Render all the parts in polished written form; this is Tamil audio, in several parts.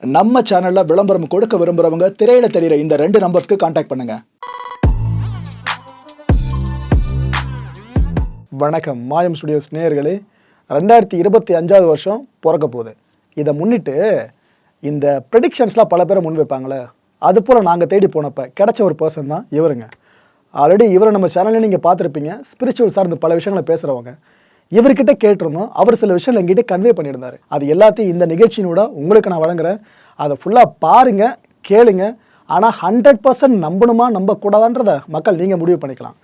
நம்ம சேனல்ல விளம்பரம் கொடுக்க விரும்புறவங்க திரையில தெரியுற இந்த 2 நம்பர்ஸ்க்கு கான்டாக்ட் பண்ணுங்க. வணக்கம் மாயம் ஸ்டுடியோஸ் நேயர்களே, 2025 வருஷம் பிறக்க போகுது. இதை முன்னிட்டு இந்த ப்ரெடிக்ஷன்ஸ்லாம் பல பேரை முன் வைப்பாங்களே, அது போல் நாங்கள் தேடி போனப்போ கிடைச்ச ஒரு பர்சன் தான் இவருங்க. ஆல்ரெடி இவரை நம்ம சேனலில் நீங்கள் பார்த்துருப்பீங்க. ஸ்பிரிச்சுவல் சார்ந்து பல விஷயங்களை பேசுகிறவங்க. இவர்கிட்ட கேட்டிருந்தோம், அவர் சில விஷயங்கள் எங்கிட்ட கன்வே பண்ணியிருந்தார். அது எல்லாத்தையும் இந்த நிகழ்ச்சியினோட உங்களுக்கு நான் வழங்குறேன். அதை ஃபுல்லாக பாருங்கள், கேளுங்க. ஆனால் 100% நம்பணுமா நம்பக்கூடாதான்றதை மக்கள் நீங்கள் முடிவு பண்ணிக்கலாம்.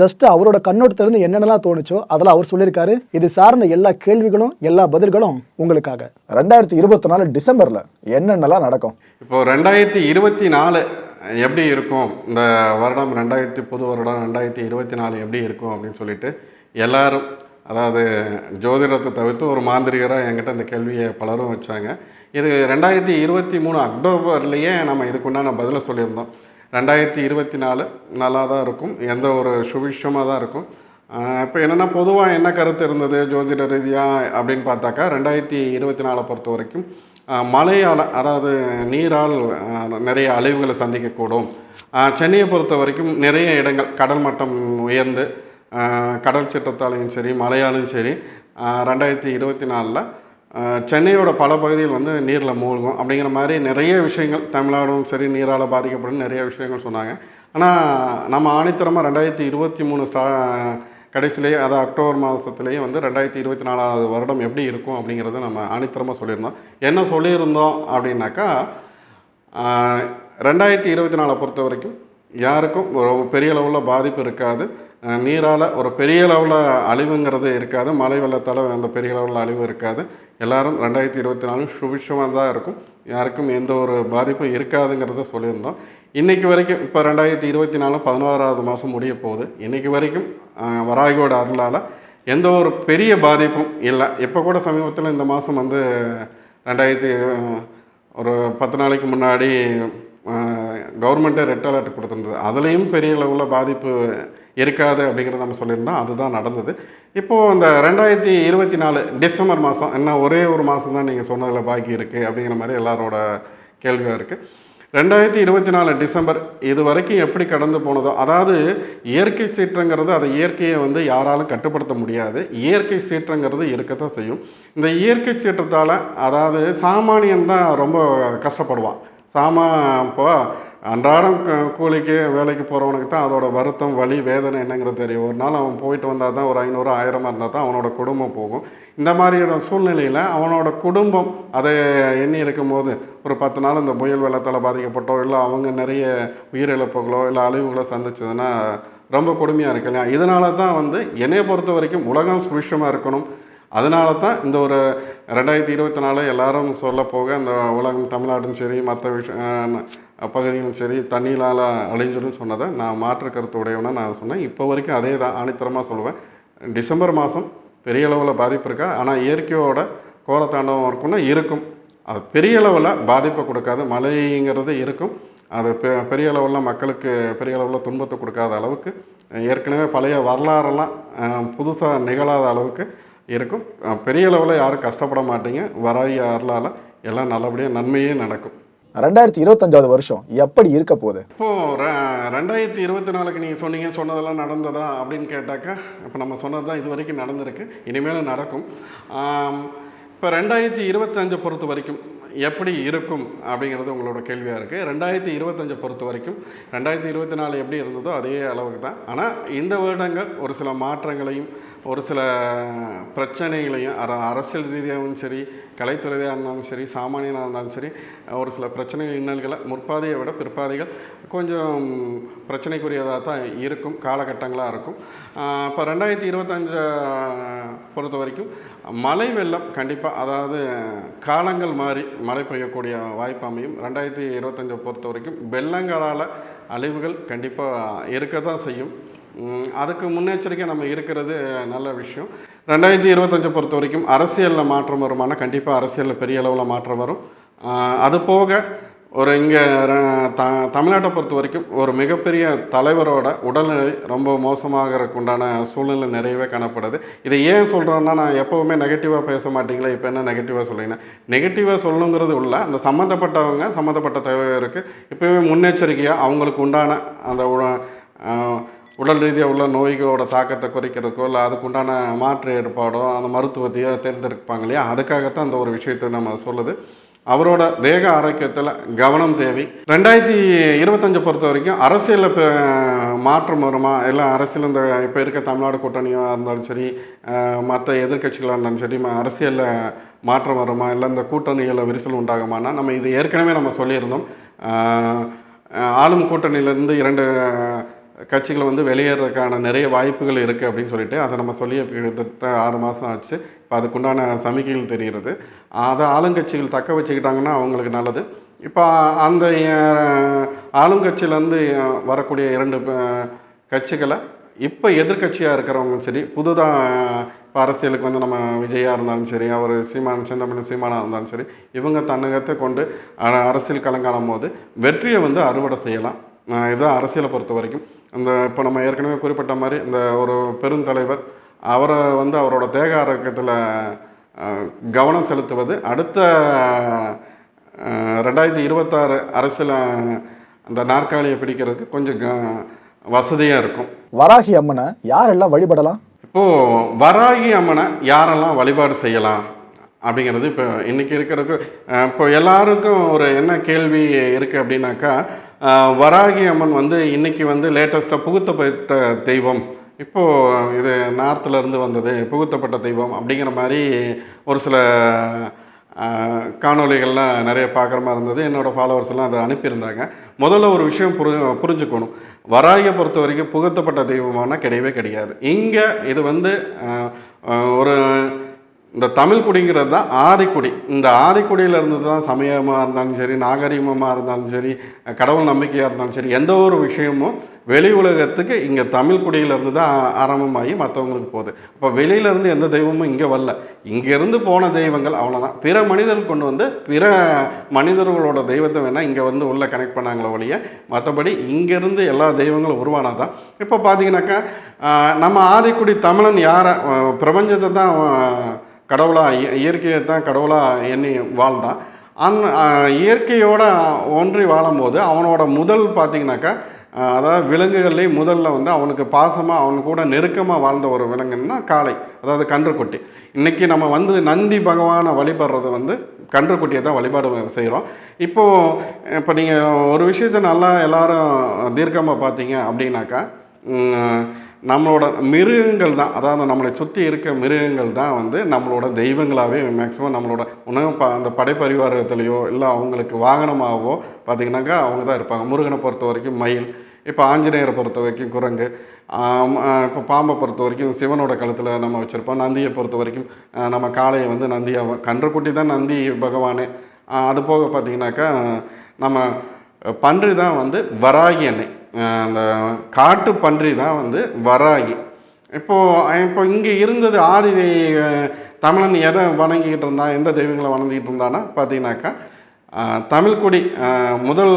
ஜஸ்ட்டு அவரோட கண்ணோட்டத்திலேருந்து என்னென்னலாம் தோணுச்சோ அதெல்லாம் அவர் சொல்லியிருக்காரு. இது சார்ந்த எல்லா கேள்விகளும் எல்லா பதில்களும் உங்களுக்காக. 2024 டிசம்பரில் என்னென்னலாம் நடக்கும்? இப்போது 2024 எப்படி இருக்கும், இந்த வருடம் புது வருடம் 2024 எப்படி இருக்கும் அப்படின்னு சொல்லிட்டு எல்லாரும், அதாவது ஜோதிடத்தை தவிர்த்து ஒரு மாந்திரிகராக என்கிட்ட இந்த கேள்வியை பலரும் வச்சாங்க. இது 2023 அக்டோபர்லேயே நம்ம இதுக்குண்டான பதிலை சொல்லியிருந்தோம். 2024 நல்லா தான் இருக்கும், எந்த ஒரு சுபிஷமாக தான் இருக்கும். இப்போ என்னென்னா, பொதுவாக என்ன கருத்து இருந்தது ஜோதிட ரீதியாக அப்படின்னு பார்த்தாக்கா, 2024 பொறுத்த வரைக்கும் மழையால், அதாவது நீரால் நிறைய அழிவுகளை சந்திக்கக்கூடும். சென்னையை பொறுத்த வரைக்கும் நிறைய இடங்கள் கடல் மட்டம் உயர்ந்து கடல் சீற்றத்தாலையும் சரி மழையாலும் சரி 2024 சென்னையோட பல பகுதியில் வந்து நீரில் மூழ்கும் அப்படிங்கிற மாதிரி நிறைய விஷயங்கள், தமிழ்நாடும் சரி நீரால் பாதிக்கப்படும் நிறைய விஷயங்கள் சொன்னாங்க. ஆனால் நம்ம ஆணித்தரமாக 2023 கடைசிலேயே, அதாவது அக்டோபர் மாதத்துலேயே வந்து 2024 வருடம் எப்படி இருக்கும் அப்படிங்கிறத நம்ம ஆணித்தரமாக சொல்லியிருந்தோம். என்ன சொல்லியிருந்தோம் அப்படின்னாக்கா, 2024 பொறுத்த வரைக்கும் யாருக்கும் ஒரு பெரிய அளவில் பாதிப்பு இருக்காது. நீரால் ஒரு பெரிய அளவில் அழிவுங்கிறது இருக்காது. மழை வெள்ளத்தால் அந்த பெரிய அளவில் அழிவு இருக்காது. எல்லோரும் 2024 சுபிஷமாக தான் இருக்கும். யாருக்கும் எந்த ஒரு பாதிப்பும் இருக்காதுங்கிறத சொல்லியிருந்தோம். இன்றைக்கி வரைக்கும், இப்போ 2024 11வது மாதம் முடிய போகுது. இன்றைக்கி வரைக்கும் வராகியோட அருளால் எந்த ஒரு பெரிய பாதிப்பும் இல்லை. இப்போ கூட சமீபத்தில் இந்த மாதம் வந்து ஒரு 10 நாளைக்கு முன்னாடி கவர்மெண்ட்டே ரெட் அலர்ட் கொடுத்துருந்தது. அதுலேயும் பெரிய அளவில் பாதிப்பு இருக்காது அப்படிங்கிறத நம்ம சொல்லியிருந்தோம். அதுதான் நடந்தது. இப்போது அந்த 2024 டிசம்பர் மாதம், என்ன ஒரே ஒரு மாதம் தான் நீங்கள் சொன்னதில் பாக்கி இருக்குது அப்படிங்கிற மாதிரி எல்லாரோட கேள்வியாக இருக்குது. 2024 டிசம்பர் இது வரைக்கும் எப்படி கடந்து போனதோ, அதாவது இயற்கை சீற்றங்கிறது, அதை இயற்கையை வந்து யாராலும் கட்டுப்படுத்த முடியாது. இயற்கை சீற்றங்கிறது இருக்கத்தான் செய்யும். இந்த இயற்கை சீற்றத்தால், அதாவது சாமானியன் தான் ரொம்ப கஷ்டப்படுவான். இப்போ அன்றாடம் கூலிக்கு வேலைக்கு போகிறவனுக்கு தான் அதோட வருத்தம் வலி வேதனை என்னங்கிறது தெரியும். ஒரு நாள் அவன் போயிட்டு வந்தால் தான் ஒரு 500 1000 இருந்தால் தான் அவனோட குடும்பம் போகும். இந்த மாதிரியான சூழ்நிலையில் அவனோட குடும்பம் அதை எண்ணி இருக்கும்போது, ஒரு 10 நாள் இந்த புயல் வெள்ளத்தால் பாதிக்கப்பட்டோ இல்லை அவங்க நிறைய உயிரிழப்புகளோ இல்லை அழிவுகளோ சந்திச்சதுன்னா ரொம்ப கொடுமையாக இருக்கு இல்லையா? இதனால தான் வந்து என்னையை பொறுத்த வரைக்கும் உலகம் சுபிஷமாக இருக்கணும். அதனால தான் இந்த ஒரு 2024 எல்லாரும் சொல்ல போக, இந்த உலகம் தமிழ்நாடும் சரி மற்ற பகுதியும் சரி தண்ணியிலால் அழிஞ்சிடும் சொன்னதை நான் மாற்று கருத்து உடையவனா நான் சொன்னேன். இப்போ வரைக்கும் அதே தான் ஆணித்தரமாக சொல்லுவேன். டிசம்பர் மாதம் பெரிய அளவில் பாதிப்பு இருக்கா, ஆனால் இயற்கையோட கோரத்தாண்டவம் இருக்குன்னா இருக்கும். அது பெரிய அளவில் பாதிப்பை கொடுக்காது. மழைங்கிறது இருக்கும், அது பெரிய அளவில் மக்களுக்கு பெரிய அளவில் துன்பத்தை கொடுக்காத அளவுக்கு, ஏற்கனவே பழைய வரலாறெல்லாம் புதுசாக நிகழாத அளவுக்கு இருக்கும். பெரிய அளவில் யாரும் கஷ்டப்பட மாட்டீங்க. வராய அருளால் எல்லாம் நல்லபடியாக நன்மையே நடக்கும். 2025 வருஷம் எப்படி இருக்க போகுது? இப்போது 2024 நீங்கள் சொன்னதெல்லாம் நடந்ததா அப்படின்னு கேட்டாக்கா, இப்போ நம்ம சொன்னது தான் இது வரைக்கும் நடந்திருக்கு, இனிமேல் நடக்கும். இப்போ 2025 பொறுத்த வரைக்கும் எப்படி இருக்கும் அப்படிங்கிறது உங்களோட கேள்வியாக இருக்குது. 2025 பொறுத்த வரைக்கும் 2024 எப்படி இருந்ததோ அதே அளவுக்கு தான். ஆனால் இந்த வருடங்கள் ஒரு சில மாற்றங்களையும் ஒரு சில பிரச்சனைகளையும், அரசியல் ரீதியாகவும் சரி கலைத்துறையாக இருந்தாலும் சரி சாமானியனாக இருந்தாலும் சரி, ஒரு சில பிரச்சனைகள் இன்னல்களை முற்பாதையை விட பிற்பாதைகள் கொஞ்சம் பிரச்சனைக்குரியதாக தான் இருக்கும், காலகட்டங்களாக இருக்கும். இப்போ 2025 பொறுத்த வரைக்கும் மழை வெள்ளம் கண்டிப்பாக, அதாவது காலங்கள் மாறி மழை பெய்யக்கூடிய வாய்ப்பு அமையும். 2025 பொறுத்த வரைக்கும் வெள்ளங்களால் அழிவுகள் கண்டிப்பாக இருக்க தான் செய்யும். அதுக்கு முன்னெச்சரிக்கை நம்ம இருக்கிறது நல்ல விஷயம். 2025 பொறுத்த வரைக்கும் அரசியலில் மாற்றம் வருமானா, கண்டிப்பாக அரசியலில் பெரிய அளவில் மாற்றம் வரும். அது போக ஒரு இங்கே தமிழ்நாட்டை பொறுத்த வரைக்கும் ஒரு மிகப்பெரிய தலைவரோட உடல்நிலை ரொம்ப மோசமாகறதுக்கு உண்டான சூழ்நிலை நிறையவே காணப்படுது. இதை ஏன் சொல்கிறேன்னா, நான் எப்போவுமே நெகட்டிவாக பேச மாட்டீங்களா, இப்போ என்ன நெகட்டிவாக சொல்லுங்கன்னா, நெகட்டிவாக சொல்லணுங்கிறது உள்ள அந்த சம்மந்தப்பட்ட தலைவருக்கு இப்போவே முன்னெச்சரிக்கையாக அவங்களுக்கு உண்டான அந்த உடல் ரீதியாக உள்ள நோய்களோட தாக்கத்தை குறைக்கிறதுக்கோ இல்லை அதுக்குண்டான மாற்று ஏற்பாடோ அந்த மருத்துவத்தையோ தேர்ந்தெடுப்பாங்க இல்லையா, அதுக்காகத்தான் அந்த ஒரு விஷயத்தை நம்ம சொல்லுது. அவரோட தேக ஆரோக்கியத்தில் கவனம் தேவை. 2025 பொறுத்த வரைக்கும் அரசியலில் மாற்றம் வருமா, இல்லை அரசியல் இந்த இப்போ இருக்க தமிழ்நாடு கூட்டணியாக இருந்தாலும் சரி, மற்ற எதிர்கட்சிகளாக இருந்தாலும் சரி, அரசியலில் மாற்றம் வருமா, இல்லை இந்த கூட்டணிகளில் விரிசல் உண்டாகுமானா, நம்ம இது ஏற்கனவே நம்ம சொல்லியிருந்தோம். ஆளும் கூட்டணியிலேருந்து 2 கட்சிகளை வந்து வெளியேறதுக்கான நிறைய வாய்ப்புகள் இருக்குது அப்படின்னு சொல்லிட்டு அதை நம்ம சொல்லி கிட்டத்தட்ட 6 மாதம் ஆச்சு. இப்போ அதுக்குண்டான சமிக்கைகள் தெரிகிறது. அதை ஆளுங்கட்சிகள் தக்க வச்சுக்கிட்டாங்கன்னா அவங்களுக்கு நல்லது. இப்போ அந்த ஆளுங்கட்சியிலேருந்து வரக்கூடிய 2 கட்சிகளை இப்போ எதிர்கட்சியாக இருக்கிறவங்களும் சரி, புதுதாக இப்போ அரசியலுக்கு வந்து நம்ம விஜயாக இருந்தாலும் சரி, அவர் செந்தமிழ் சீமானாக இருந்தாலும் சரி, இவங்க தன்னகத்தை கொண்டு அரசியல் களங்காணும் போது வெற்றியை வந்து அறுவடை செய்யலாம். இதுதான் அரசியலை பொறுத்த வரைக்கும். அந்த இப்போ நம்ம ஏற்கனவே குறிப்பிட்ட மாதிரி இந்த ஒரு பெருந்தலைவர் அவரை வந்து அவரோட தேக ஆரோக்கியத்தில் கவனம் செலுத்துவது அடுத்த 2026 அரசியல் அந்த நாற்காலியை பிடிக்கிறதுக்கு கொஞ்சம் வசதியாக இருக்கும். வராகி அம்மனை யாரெல்லாம் வழிபடலாம்? இப்போது வராகி அம்மனை யாரெல்லாம் வழிபாடு செய்யலாம் அப்படிங்கிறது இப்போ இன்றைக்கி இருக்கிறதுக்கு இப்போ எல்லாருக்கும் ஒரு என்ன கேள்வி இருக்குது அப்படின்னாக்கா, வராகி அம்மன் வந்து இன்றைக்கி வந்து லேட்டஸ்ட்டாக புகுத்தப்பட்ட தெய்வம், இப்போது இது நார்த்தில் இருந்து வந்தது புகுத்தப்பட்ட தெய்வம் அப்படிங்கிற மாதிரி ஒரு சில காணொலிகள்லாம் நிறைய பார்க்குற மாதிரி இருந்தது. என்னோடய ஃபாலோவர்ஸ்லாம் அதை அனுப்பியிருந்தாங்க. முதல்ல ஒரு விஷயம் புரிஞ்சுக்கணும். வராகியை பொறுத்த வரைக்கும் புகுத்தப்பட்ட தெய்வமான கிடையவே கிடையாது. இங்கே இது வந்து ஒரு இந்த தமிழ் குடிங்கிறது தான் ஆதிக்குடி. இந்த ஆதிக்குடியில் இருந்து தான் சமயமாக இருந்தாலும் சரி, நாகரிகமாக இருந்தாலும் சரி, கடவுள் நம்பிக்கையாக இருந்தாலும் சரி, எந்த ஒரு விஷயமும் வெளி உலகத்துக்கு இங்கே தமிழ் குடியிலேருந்து தான் ஆரம்பமாகி மற்றவங்களுக்கு போகுது. இப்போ வெளியிலேருந்து எந்த தெய்வமும் இங்கே வரல. இங்கேருந்து போன தெய்வங்கள் அவ்வளோதான். பிற மனிதர்கள் கொண்டு வந்து பிற மனிதர்களோட தெய்வத்தை வேணால் இங்கே வந்து உள்ளே கனெக்ட் பண்ணாங்களே ஒழிய, மற்றபடி இங்கேருந்து எல்லா தெய்வங்களும் உருவானது தான். இப்போ பார்த்தீங்கன்னாக்கா நம்ம ஆதிக்குடி தமிழன் யாரை, பிரபஞ்சத்தை தான் கடவுளாக, இயற்கையை தான் கடவுளாக எண்ணி வாழ்ந்தான். இயற்கையோட ஒன்றி வாழும்போது அவனோட முதல் பார்த்திங்கனாக்கா, அதாவது விலங்குகள்லேயே முதல்ல வந்து அவனுக்கு பாசமாக அவனு கூட நெருக்கமாக வாழ்ந்த ஒரு விலங்குன்னா காளை, அதாவது கன்றுக்குட்டி. இன்றைக்கி நம்ம வந்து நந்தி பகவானை வழிபடுறது வந்து கன்றுக்குட்டியை தான் வழிபாடு செய்கிறோம். இப்போ நீங்கள் ஒரு விஷயத்தை நல்லா எல்லோரும் தீர்க்கமாக பார்த்தீங்க அப்படின்னாக்கா, நம்மளோட மிருகங்கள் தான், அதாவது நம்மளை சுற்றி இருக்க மிருகங்கள் தான் வந்து நம்மளோட தெய்வங்களாகவே மேக்ஸிமம் நம்மளோட உணவு அந்த படைப்பரிவாரத்துலேயோ இல்லை அவங்களுக்கு வாகனமாகவோ பார்த்திங்கனாக்கா அவங்க தான் இருப்பாங்க. முருகனை பொறுத்த வரைக்கும் மயில், இப்போ ஆஞ்சநேயரை பொறுத்த வரைக்கும் குரங்கு, இப்போ பாம்பை பொறுத்த வரைக்கும் சிவனோட கழுத்தில் நம்ம வச்சுருப்போம். நந்தியை பொறுத்த வரைக்கும் நம்ம காளையை வந்து நந்தியாக, கன்றுக்குட்டி தான் நந்தி பகவானே. அது போக பார்த்திங்கனாக்கா நம்ம பன்றி தான் வந்து வராகி அன்னை, அந்த காட்டு பன்றி தான் வந்து வராகி. இப்போ இங்கே இருந்தது ஆதி தமிழன் எதை வணங்கிக்கிட்டு இருந்தான், எந்த தெய்வங்களை வணங்கிக்கிட்டு இருந்தான்னா பார்த்தீங்கன்னாக்கா, தமிழ்குடி முதல்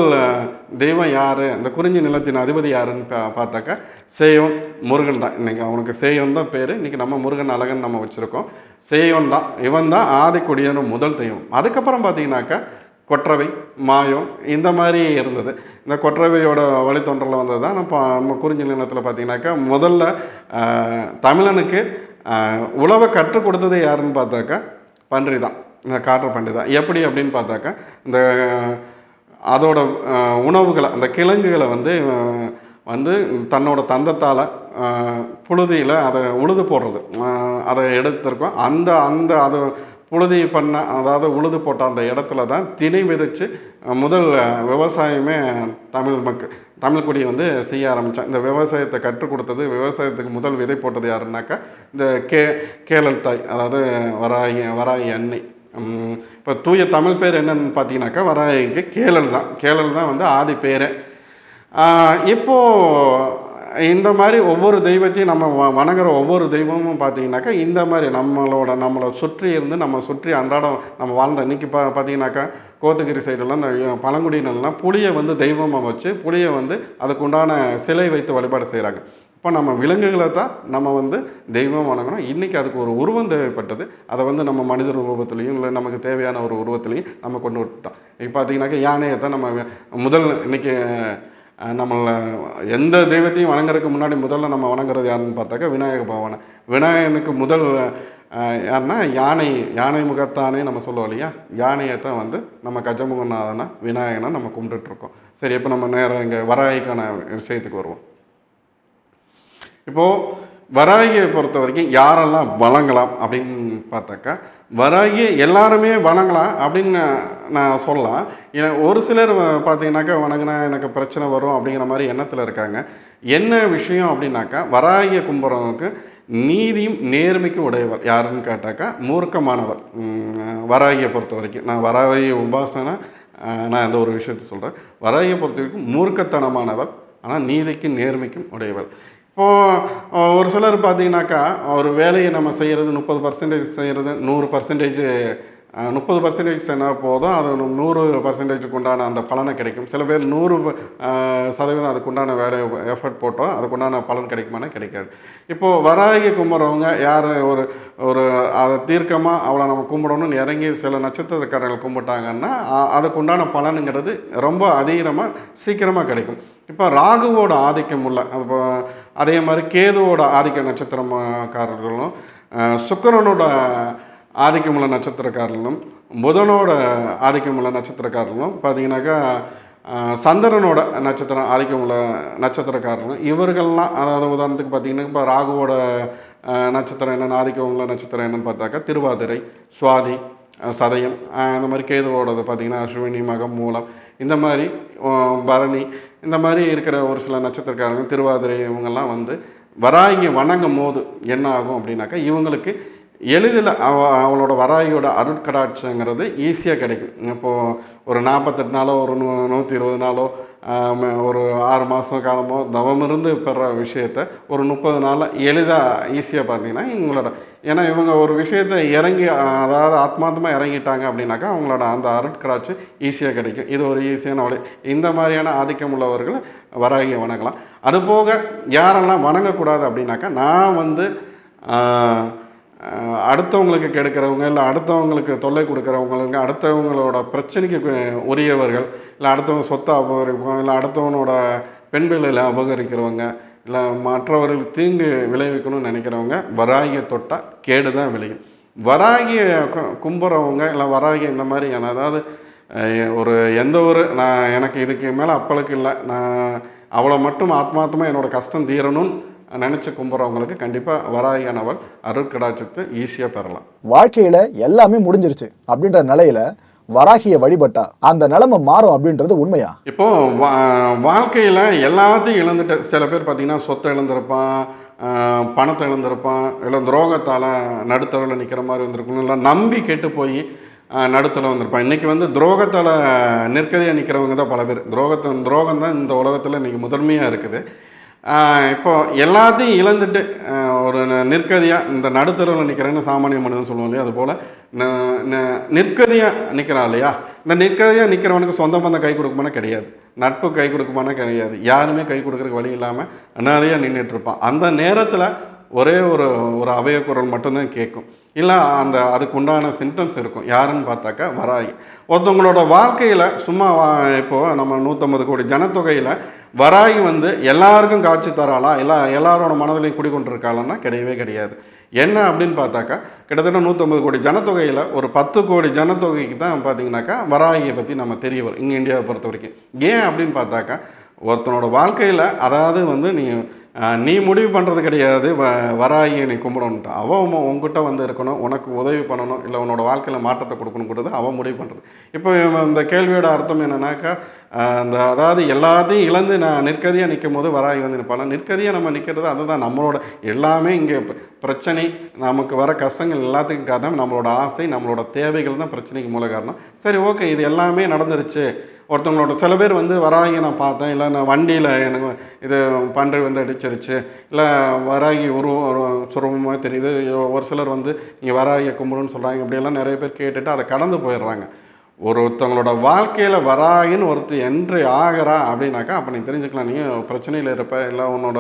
தெய்வம் யார், அந்த குறிஞ்சி நிலத்தின் அதிபதி யாருன்னு பார்த்தாக்கா சேயோன் முருகன் தான். இன்றைக்கி அவனுக்கு சேயோன் தான் பேர். இன்றைக்கி நம்ம முருகன் அழகன் நம்ம வச்சுருக்கோம். சேயோன் தான், இவன் தான் ஆதிக்குடியான முதல் தெய்வம். அதுக்கப்புறம் பார்த்தீங்கன்னாக்கா கொற்றவை, மாயம் இந்த மாதிரி இருந்தது. இந்த கொற்றவையோட வழித்தொன்றலில் வந்தது தான் நம்ம குறிஞ்சி நிலத்தில் பார்த்திங்கனாக்கா முதல்ல தமிழனுக்கு உழவை கற்றுக் கொடுத்தது யாருன்னு பார்த்தாக்கா பன்றி தான், இந்த காட்டு பன்றி தான். எப்படி அப்படின்னு பார்த்தாக்கா, இந்த அதோட உணவுகளை, அந்த கிழங்குகளை வந்து தன்னோட தந்தத்தால் புழுதியில் அதை உழுது போடுறது, அதை எடுத்திருக்கோம். அந்த அது புழுதி பண்ண, அதாவது உழுது போட்ட அந்த இடத்துல தான் திணை விதைச்சு முதல் விவசாயமே தமிழ்குடி வந்து செய்ய ஆரம்பித்தான். இந்த விவசாயத்தை கற்றுக் கொடுத்தது, விவசாயத்துக்கு முதல் விதை போட்டது யாருன்னாக்கா இந்த கேளல் தாய், அதாவது வராகி அன்னை. இப்போ தூய தமிழ் பேர் என்னன்னு பார்த்தீங்கன்னாக்கா வராகிக்கு கேளல் தான் வந்து ஆதி பேரே. இப்போது இந்த மாதிரி ஒவ்வொரு தெய்வத்தையும் நம்ம வணங்குற ஒவ்வொரு தெய்வமும் பார்த்தீங்கன்னாக்கா இந்த மாதிரி நம்மளை சுற்றி இருந்து நம்ம சுற்றி அன்றாடம் நம்ம வாழ்ந்த இன்றைக்கி பார்த்தீங்கன்னாக்கா கோத்தகிரி சைடெல்லாம் இந்த பழங்குடியினர்லாம் புலியை வந்து தெய்வமாக வச்சு புலியை வந்து அதுக்குண்டான சிலை வைத்து வழிபாடு செய்கிறாங்க. இப்போ நம்ம விலங்குகளை தான் நம்ம வந்து தெய்வம் வணங்கணும். இன்றைக்கி அதுக்கு ஒரு உருவம் தேவைப்பட்டது. அதை வந்து நம்ம மனித ரூபத்துலேயும் இல்லை நமக்கு தேவையான ஒரு உருவத்துலேயும் நம்ம கொண்டு விட்டுட்டோம். இப்போ பார்த்தீங்கன்னாக்கா யானையை தான் நம்ம இன்றைக்கி நம்மளை எந்த தெய்வத்தையும் வணங்குறதுக்கு முன்னாடி முதல்ல நம்ம வணங்குறது யாருன்னு பார்த்தாக்கா விநாயக பகவானை. விநாயகனுக்கு முதல் யாருன்னா யானை முகத்தானே நம்ம சொல்லுவோம் இல்லையா, யானையை தான் வந்து நம்ம கஜமுகநாதனா விநாயகனை நம்ம கும்பிட்டுட்ருக்கோம். சரி, இப்போ நம்ம நேரம் இங்கே வராகிக்கான விஷயத்துக்கு வருவோம். இப்போது வராகியை பொறுத்த வரைக்கும் யாரெல்லாம் வணங்கலாம் அப்படின்னு பார்த்தாக்கா, வராகியை எல்லாருமே வணங்கலாம் அப்படின்னு நான் சொல்லலாம். ஒரு சிலர் பார்த்தீங்கன்னாக்கா வணங்கினா எனக்கு பிரச்சனை வரும் அப்படிங்கிற மாதிரி எண்ணத்தில் இருக்காங்க. என்ன விஷயம் அப்படின்னாக்கா, வராகியை கும்பிட்றவங்களுக்கு நீதியும் நேர்மைக்கும் உடையவர் யாருன்னு கேட்டாக்கா மூர்க்கமானவர். வராகியை பொறுத்த வரைக்கும் நான் வராகிய உபாசனை நான் இந்த ஒரு விஷயத்தை சொல்கிறேன். வராகியை பொறுத்த வரைக்கும் மூர்க்கத்தனமானவர், ஆனால் நீதிக்கும் நேர்மைக்கும் உடையவர். இப்போது ஒரு சிலர் பார்த்தீங்கன்னாக்கா ஒரு வேலையை நம்ம செய்கிறது 30% செய்கிறது 100% 30% சொன்னால் போதும், அது 100% உண்டான அந்த பலனை கிடைக்கும். சில பேர் 100% அதுக்குண்டான வேலை எஃபர்ட் போட்டோம் அதுக்குண்டான பலன் கிடைக்குமானா கிடைக்காது. இப்போது வராகி கும்பிட்றவங்க யார் ஒரு அதை தீர்க்கமாக அவளை நம்ம கும்பிடணும்னு இறங்கி சில நட்சத்திரக்காரர்கள் கும்பிட்டாங்கன்னா அதுக்குண்டான பலனுங்கிறது ரொம்ப அதிகமாக சீக்கிரமாக கிடைக்கும். இப்போ ராகுவோட ஆதிக்கம் உள்ள இப்போ அதே மாதிரி கேதுவோட ஆதிக்க நட்சத்திரக்காரர்களும் சுக்கிரனோட ஆதிக்கமுள்ள நட்சத்திரக்காரர்களும் புதனோட ஆதிக்கமுள்ள நட்சத்திரக்காரர்களும் பார்த்தீங்கன்னாக்கா சந்திரனோட நட்சத்திரம் ஆதிக்கமுள்ள நட்சத்திரக்காரர்களும் இவர்கள்லாம், அதாவது உதாரணத்துக்கு பார்த்தீங்கன்னா இப்போ ராகுவோட நட்சத்திரம் என்னென்னு ஆதிக்கமுள்ள நட்சத்திரம் என்னென்னு பார்த்தாக்கா திருவாதிரை, சுவாதி, சதயம். இந்த மாதிரி கேதுவோடது பார்த்திங்கன்னா அஸ்வினி, மகம், மூலம், இந்த மாதிரி பரணி, இந்த மாதிரி இருக்கிற ஒரு சில நட்சத்திரக்காரங்க திருவாதிரை இவங்கெல்லாம் வந்து வராகி வணங்கும் போது என்ன ஆகும் அப்படின்னாக்கா இவங்களுக்கு எளிதில் அவளோட வராகியோட அருட்கடாட்சங்கிறது ஈஸியாக கிடைக்கும். இப்போது ஒரு 48 நாளோ ஒரு 120 நாளோ ஒரு 6 மாதம் காலமோ தவமிருந்து பெற விஷயத்த ஒரு 30 நாளில் எளிதாக ஈஸியாக பார்த்தீங்கன்னா இவங்களோட, ஏன்னா இவங்க ஒரு விஷயத்தை இறங்கி அதாவது ஆத்மார்த்தமாக இறங்கிட்டாங்க அப்படின்னாக்கா அவங்களோட அந்த அருட்கடாட்சி ஈஸியாக கிடைக்கும். இது ஒரு ஈஸியான வழி. இந்த மாதிரியான ஆதிக்கம் உள்ளவர்கள் வராகியை வணங்கலாம். அதுபோக யாரெல்லாம் வணங்கக்கூடாது அப்படின்னாக்கா, நான் வந்து அடுத்தவங்களுக்கு கெடுக்கிறவங்க இல்லை அடுத்தவங்களுக்கு தொல்லை கொடுக்குறவங்களுக்கு அடுத்தவங்களோட பிரச்சனைக்கு உரியவர்கள் இல்லை அடுத்தவங்க சொத்தை அபகரிப்பவங்க இல்லை அடுத்தவனோட பெண்களில் அபகரிக்கிறவங்க இல்லை மற்றவர்களுக்கு தீங்கு விளைவிக்கணும்னு நினைக்கிறவங்க வராகியை தொட்டால் கேடு தான் விளையும். வராகியை கும்புறவங்க இல்லை வராகி இந்த மாதிரி அதாவது ஒரு எந்த ஒரு நான் எனக்கு இதுக்கு மேலே அப்பளுக்கு இல்லை, நான் அவளை மட்டும் ஆத்மார்த்தமாக என்னோடய கஷ்டம் தீரணும்னு நினச்சி கும்பிட்றவங்களுக்கு கண்டிப்பாக வராகியானவள் அருட்கடாட்சத்தை ஈஸியாக பெறலாம். வாழ்க்கையில் எல்லாமே முடிஞ்சிருச்சு அப்படின்ற நிலையில் வராகியை வழிபட்டா அந்த நிலைமை மாறும் அப்படின்றது உண்மையா? இப்போது வாழ்க்கையில் எல்லாத்தையும் இழந்துட்டு சில பேர் பார்த்திங்கன்னா சொத்தை இழந்திருப்பான், பணத்தை இழந்திருப்பான், இல்லை துரோகத்தால் நடுத்தரவில் நிற்கிற மாதிரி வந்திருக்கணும், இல்லை நம்பி கெட்டு போய் நடுத்தரவில் வந்திருப்பான். இன்றைக்கி வந்து துரோகத்தால் நிற்கதையாக நிற்கிறவங்க தான் பல பேர். துரோகம் தான் இந்த உலகத்தில் இன்றைக்கி முதன்மையாக இருக்குது. இப்போது எல்லாத்தையும் இழந்துட்டு ஒரு நிற்கதியாக இந்த நடுத்தரவில் நிற்கிறேன்னு சாமானிய மனிதன் சொல்லுவோம் இல்லையா, அதுபோல் நிற்கதியாக நிற்கிறான் இல்லையா, இந்த நிற்கதியாக நிற்கிறவனுக்கு சொந்த பந்தம் கை கொடுக்குமானா கிடையாது, நட்பு கை கொடுக்குமானா கிடையாது, யாருமே கை கொடுக்குறதுக்கு வழி இல்லாமல் அனாதையாக நின்றுட்டுருப்பான். அந்த நேரத்தில் ஒரே ஒரு அபயக்குரல் மட்டும்தான் கேட்கும், இல்லை அதுக்கு உண்டான சிம்டம்ஸ் இருக்கும். யாருன்னு பார்த்தாக்கா வராகி. ஒருத்தவங்களோட வாழ்க்கையில் சும்மா இப்போது நம்ம 150 கோடி ஜனத்தொகையில் வராகி வந்து எல்லாருக்கும் காட்சி தராளா, எல்லாரோட மனதிலையும் குடிக்கொண்டிருக்காளன்னா கிடையவே கிடையாது. என்ன அப்படின்னு பார்த்தாக்கா கிட்டத்தட்ட 150 கோடி ஜனத்தொகையில் ஒரு 10 கோடி ஜனத்தொகைக்கு தான் பார்த்தீங்கன்னாக்கா வராகியை பற்றி நம்ம தெரிய வரும் இங்கே இந்தியாவை பொறுத்த வரைக்கும். ஏன் அப்படின்னு பார்த்தாக்கா ஒருத்தனோட வாழ்க்கையில் அதாவது வந்து நீ முடிவு பண்ணுறது கிடையாது வராகியை நீ கும்பிடணுன்ட்டு. அவன் உங்ககிட்ட வந்து இருக்கணும், உனக்கு உதவி பண்ணணும், இல்லை உன்னோட வாழ்க்கையில் மாற்றத்தை கொடுக்கணுங்கிறது அவன் முடிவு பண்ணுறது. இப்போ இந்த கேள்வியோட அர்த்தம் என்னன்னாக்கா அதாவது எல்லாத்தையும் இழந்து நான் நிற்கதியாக நிற்கும் போது வராகி வந்து நிற்பாங்க. நிற்கதியாக நம்ம நிற்கிறது அதுதான் நம்மளோட எல்லாமே இங்கே பிரச்சனை, நமக்கு வர கஷ்டங்கள் எல்லாத்துக்கும் காரணம் நம்மளோட ஆசை, நம்மளோட தேவைகள் தான் பிரச்சனைக்கு மூல காரணம். சரி, ஓகே, இது எல்லாமே நடந்துருச்சு. ஒருத்தவங்களோட சில பேர் வந்து வராகி நான் பார்த்தேன், இல்லை நான் வண்டியில் எனக்கு இது பன்றி வந்து அடிச்சிருச்சு, இல்லை வராகி சுரூபமாக தெரியுது. ஒரு சிலர் வந்து நீங்கள் வராகியை கும்பிடுன்னு சொல்கிறாங்க. இப்படியெல்லாம் நிறைய பேர் கேட்டுட்டு அதை கடந்து போயிடுறாங்க. ஒருத்தவங்களோட வாழ்க்கையில் வராகின்னு ஒருத்தர் என்ட்ரி ஆகிறா அப்படின்னாக்கா அப்போ நீ தெரிஞ்சுக்கலாம், நீங்கள் பிரச்சனையில் இருப்ப, இல்லை உன்னோட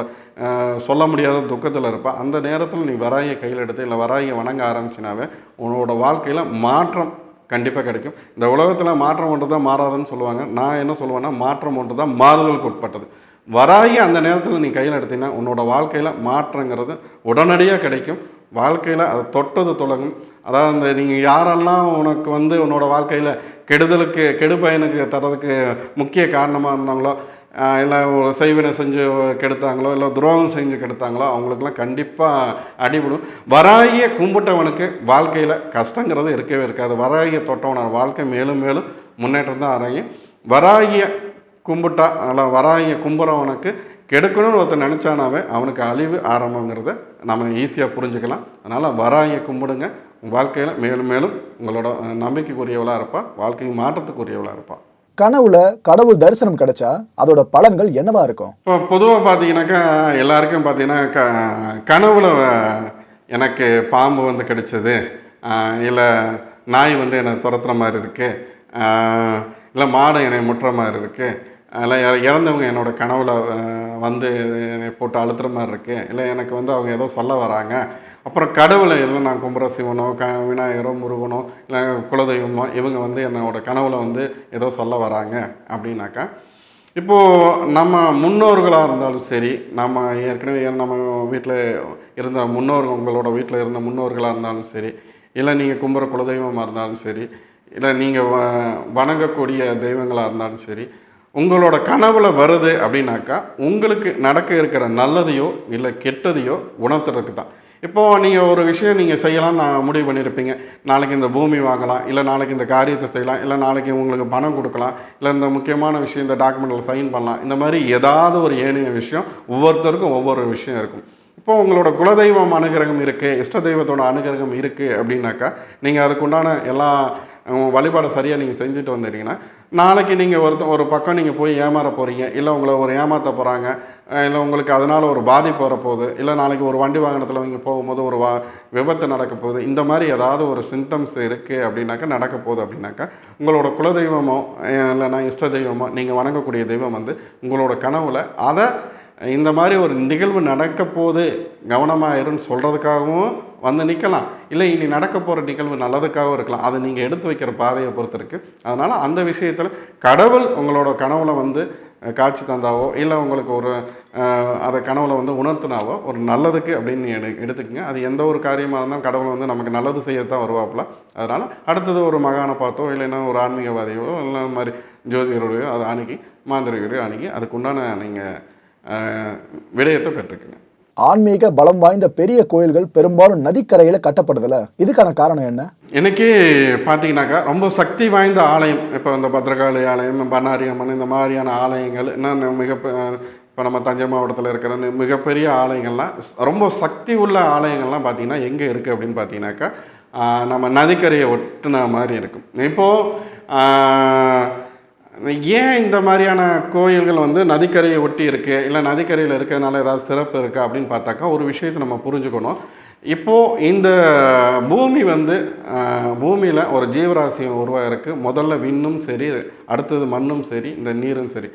சொல்ல முடியாத துக்கத்தில் இருப்ப. அந்த நேரத்தில் நீ வராகியை கையில் எடுத்து இல்லை வராகியை வணங்க ஆரம்பிச்சினாவே உன்னோட வாழ்க்கையில் மாற்றம் கண்டிப்பாக கிடைக்கும். இந்த உலகத்தில் மாற்றம் ஒன்று தான் மாறாதுன்னு சொல்லுவாங்க. நான் என்ன சொல்லுவேன்னா, மாற்றம் ஒன்று தான் மாறுதலுக்கு உட்பட்டது. வராகி அந்த நேரத்தில் நீ கையில் எடுத்தீங்கன்னா உன்னோட வாழ்க்கையில் மாற்றங்கிறது உடனடியாக கிடைக்கும். வாழ்க்கையில் அதை தொட்டது தொடங்கும். அதாவது இந்த நீங்கள் யாரெல்லாம் உனக்கு வந்து உன்னோட வாழ்க்கையில் கெடு பயனுக்கு தரதுக்கு முக்கிய காரணமாக இருந்தாங்களோ, இல்லை ஒரு செய்வினை செஞ்சு கெடுத்தாங்களோ, இல்லை துரோகம் செஞ்சு கெடுத்தாங்களோ, அவங்களுக்கெல்லாம் கண்டிப்பாக அடிபடும். வராகியை கும்பிட்டவனுக்கு வாழ்க்கையில் கஷ்டங்கிறது இருக்கவே இருக்காது. வராகியை தொட்டவனோட வாழ்க்கை மேலும் மேலும் முன்னேற்றம் தான் அடையும். வராகியை கும்பிட்டா, அதில் வராகியை கும்புறவனுக்கு கெடுக்கணும்னு ஒருத்தர் நினச்சானாவே அவனுக்கு அழிவு ஆரம்பங்கிறத நம்ம ஈஸியாக புரிஞ்சுக்கலாம். அதனால் வராகியை கும்பிடுங்க. வாழ்க்கையில் மேலும் மேலும் உங்களோட நம்பிக்கைக்குரியவளாக இருப்பா, வாழ்க்கை மாற்றத்துக்குரியவளாக இருப்பா. கனவுல கடவுள் தரிசனம் கிடைச்சா அதோட பலன்கள் என்னவா இருக்கும்? இப்போ பொதுவாக பார்த்தீங்கன்னாக்கா எல்லாருக்கும் பார்த்தீங்கன்னா கனவுல எனக்கு பாம்பு வந்து கிடைச்சது, இல்லை நாய் வந்து என்னை துரத்துற மாதிரி இருக்குது, இல்லை மாடு என்னை முட்டுற மாதிரி இருக்குது, இல்லை இறந்தவங்க என்னோட கனவுல வந்து என்னை போட்டு அழுத்துற மாதிரி இருக்குது, இல்லை எனக்கு வந்து அவங்க ஏதோ சொல்ல வராங்க. அப்புறம் கடவுளை எல்லாம் நான் கும்புற சிவனோ விநாயகரோ முருகனோ இல்லை குலதெய்வமோ இவங்க வந்து என்னோட கனவுல வந்து ஏதோ சொல்ல வராங்க அப்படின்னாக்கா, இப்போது நம்ம முன்னோர்களாக இருந்தாலும் சரி, நம்ம ஏற்கனவே நம்ம வீட்டில் இருந்த முன்னோர்கள், உங்களோட வீட்டில் இருந்த முன்னோர்களாக இருந்தாலும் சரி, இல்லை நீங்கள் கும்புற குலதெய்வமாக இருந்தாலும் சரி, இல்லை நீங்கள் வணங்கக்கூடிய தெய்வங்களாக இருந்தாலும் சரி, உங்களோட கனவுல வருது அப்படின்னாக்கா உங்களுக்கு நடக்க இருக்கிற நல்லதையோ இல்லை கெட்டதையோ உணர்த்துறதுக்கு தான். இப்போது நீங்கள் ஒரு விஷயம் நீங்கள் செய்யலாம்னு நான் முடிவு பண்ணியிருப்பீங்க. நாளைக்கு இந்த பூமி வாங்கலாம், இல்லை நாளைக்கு இந்த காரியத்தை செய்யலாம், இல்லை நாளைக்கு உங்களுக்கு பணம் கொடுக்கலாம், இல்லை இந்த முக்கியமான விஷயம் இந்த டாக்குமெண்ட்டில் சைன் பண்ணலாம். இந்த மாதிரி ஏதாவது ஒரு ஏனைய விஷயம் ஒவ்வொருத்தருக்கும் ஒவ்வொரு விஷயம் இருக்கும். இப்போது உங்களோட குலதெய்வம் அனுகிரகம் இருக்குது, இஷ்ட தெய்வத்தோட அனுகிரகம் இருக்குது அப்படின்னாக்கா நீங்கள் அதுக்குண்டான எல்லா வழிபாடை சரியாக நீங்கள் செஞ்சுட்டு வந்துட்டீங்கன்னா நாளைக்கு நீங்கள் ஒரு பக்கம் நீங்கள் போய் ஏமாற போகிறீங்க, இல்லை உங்களை ஒரு ஏமாற்ற போகிறாங்க, இல்லை உங்களுக்கு அதனால் ஒரு பாதிப்பு வரப்போகுது, இல்லை நாளைக்கு ஒரு வண்டி வாகனத்தில் நீங்கள் போகும்போது ஒரு விபத்து நடக்க போகுது, இந்த மாதிரி ஏதாவது ஒரு சிம்டம்ஸ் இருக்குது அப்படின்னாக்கா நடக்க போகுது அப்படின்னாக்கா உங்களோட குலதெய்வமோ இல்லைனா இஷ்ட தெய்வமோ நீங்கள் வணங்கக்கூடிய தெய்வம் வந்து உங்களோட கனவுல அதை இந்த மாதிரி ஒரு நிகழ்வு நடக்க போது கவனமாயிருன்னு சொல்கிறதுக்காகவும் வந்து நிற்கலாம், இல்லை இனி நடக்க போகிற நிகழ்வு நல்லதுக்காகவும் இருக்கலாம். அதை நீங்கள் எடுத்து வைக்கிற பாதையை பொறுத்து இருக்குது. அதனால் அந்த விஷயத்தில் கடவுள் உங்களோட கனவுல வந்து காட்சி தந்தாவோ இல்லை உங்களுக்கு ஒரு அதை கனவுல வந்து உணர்த்தினாவோ ஒரு நல்லதுக்கு அப்படின்னு எடுத்துக்கங்க. அது எந்த ஒரு காரியமாக இருந்தாலும் கடவுள் வந்து நமக்கு நல்லது செய்யத்தான் வருவாப்புல. அதனால் அடுத்தது ஒரு மகானை பார்த்தோ இல்லைன்னா ஒரு ஆன்மீகவாதியோ இல்லை மாதிரி ஜோதிடரையோ அதை அணுகி மாந்திரிகரையோ அணுகி அதுக்குண்டான நீங்கள் விடயத்தை பெற்றுக்குங்க. ஆன்மீக பலம் வாய்ந்த பெரிய கோயில்கள் பெரும்பாலும் நதிக்கரையில் கட்டப்படுதில்ல, இதுக்கான காரணம் என்ன? எனக்கு பார்த்தீங்கன்னாக்கா ரொம்ப சக்தி வாய்ந்த ஆலயம், இப்போ இந்த பத்ரகாளி ஆலயம், பண்ணாரி அம்மன், இந்த மாதிரியான ஆலயங்கள் இன்னும் இப்போ நம்ம தஞ்சை மாவட்டத்தில் இருக்கிற மிகப்பெரிய ஆலயங்கள்லாம் ரொம்ப சக்தி உள்ள ஆலயங்கள்லாம் பார்த்திங்கன்னா எங்கே இருக்குது அப்படின்னு பார்த்தீங்கன்னாக்கா நம்ம நதிக்கரையை ஒட்டுன மாதிரி இருக்கும். இப்போது ஏன் இந்த மாதிரியான கோயில்கள் வந்து நதிக்கரையை ஒட்டி இருக்குது, இல்லை நதிக்கரையில் இருக்கிறதுனால ஏதாவது சிறப்பு இருக்கா அப்படின்னு பார்த்தாக்கா ஒரு விஷயத்தை நம்ம புரிஞ்சுக்கணும். இப்போது இந்த பூமி வந்து பூமியில் ஒரு ஜீவராசியை உருவாகிறதுக்கு முதல்ல விண்ணும் சரி, அடுத்தது மண்ணும் சரி, இந்த நீரும் சரி,